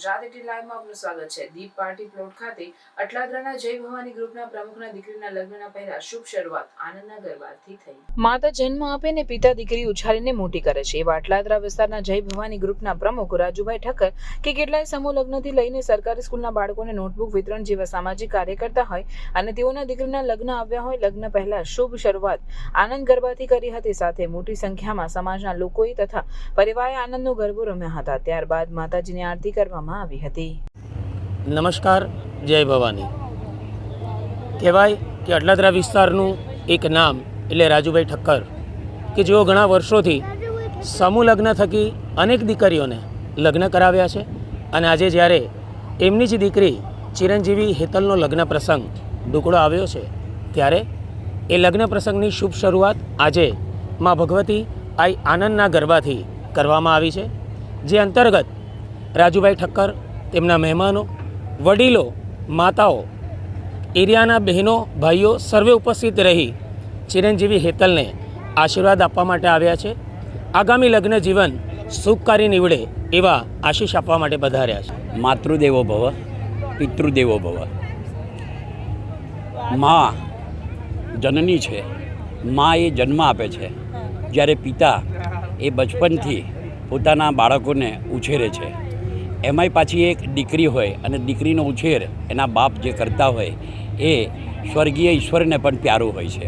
ગુજરાત 18 લાઈવમાં આપનું સ્વાગત છે। દીપ પાર્ટી પ્લોટ ખાતે અટલાદરાના જય ભવાની ગ્રુપના પ્રમુખના દીકરીના લગ્નના પહેલા શુભ શરૂઆત આનંદના ગરબાથી થઈ। માતા જન્મ આપે ને પિતા દીકરી ઉછાળીને મોટી કરે છે એવા અટલાદરા વિસ્તારના જય ભવાની ગ્રુપના પ્રમુખ રાજુભાઈ ઠક્કર કે કેટલાય સમૂહ લગ્નથી લઈને સરકારી સ્કૂલના બાળકોને નોટબુક વિતરણ જેવા સામાજિક કાર્ય કરતા હોય અને તેઓના દીકરીના લગ્ન આવ્યા હોય લગ્ન પહેલા શુભ શરૂઆત આનંદ ગરબાથી કરી હતી। સાથે મોટી સંખ્યામાં સમાજના લોકોએ તથા પરિવારે આનંદનો ગરબો રમ્યા હતા। ત્યારબાદ માતાજીની આરતી કરવામાં આવી હતી। નમસ્કાર, જય ભવાની। કહેવાય કે અટલાદરા વિસ્તારનું એક નામ એટલે રાજુભાઈ ઠક્કર કે જેઓ ઘણા વર્ષોથી સમૂહ લગ્ન થકી અનેક દીકરીઓને લગ્ન કરાવ્યા છે અને આજે જ્યારે એમની જ દીકરી ચિરંજીવી હેતલનો લગ્ન પ્રસંગ ડુકડો આવ્યો છે ત્યારે એ લગ્ન પ્રસંગની શુભ શરૂઆત આજે માં ભગવતી આઈ આનંદના ગરબાથી કરવામાં આવી છે, જે અંતર્ગત રાજુભાઈ ઠક્કર, તેમના મહેમાનો, વડીલો, માતાઓ, એરિયાના બહેનો, ભાઈઓ સર્વે ઉપસ્થિત રહી ચિરંજીવી હેતલને આશીર્વાદ આપવા માટે આવ્યા છે। આગામી લગ્ન જીવન સુખકારી નીવડે એવા આશીષ આપવા માટે પધાર્યા છે। માતૃદેવો ભવ, પિતૃદેવો ભવ। મા જનની છે, મા એ જન્મ આપે છે, જ્યારે પિતા એ બચપનથી પોતાના બાળકોને ઉછેરે છે। એમાંય પાછી એક દીકરી હોય અને દીકરીનો ઉછેર એના બાપ જે કરતા હોય એ સ્વર્ગીય ઈશ્વરને પણ પ્યારું હોય છે।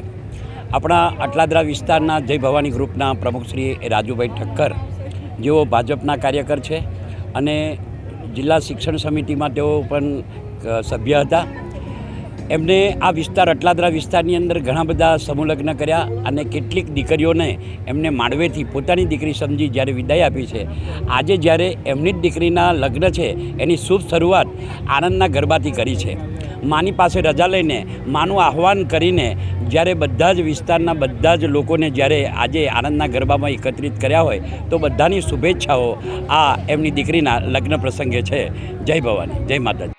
આપણા અટલાદરા વિસ્તારના જય ભવાની ગ્રુપના પ્રમુખ શ્રી રાજુભાઈ ઠક્કર જેઓ ભાજપના કાર્યકર છે અને જિલ્લા શિક્ષણ સમિતિમાં તેઓ પણ સભ્ય હતા। એમને આ વિસ્તાર અટલાદરા વિસ્તારની અંદર ઘણા બધા સમૂહ લગ્ન કર્યા અને કેટલીક દીકરીઓને એમને માંડવેથી પોતાની દીકરી સમજી જ્યારે વિદાય આપી છે, આજે જ્યારે એમની જ દીકરીના લગ્ન છે એની શુભ શરૂઆત આનંદના ગરબાથી કરી છે। માની પાસે રજા લઈને માનું આહ્વાન કરીને જ્યારે બધા જ વિસ્તારના બધા જ લોકોને જ્યારે આજે આનંદના ગરબામાં એકત્રિત કર્યા હોય તો બધાની શુભેચ્છાઓ આ એમની દીકરીના લગ્ન પ્રસંગે છે। જય ભવાની, જય માતાજી।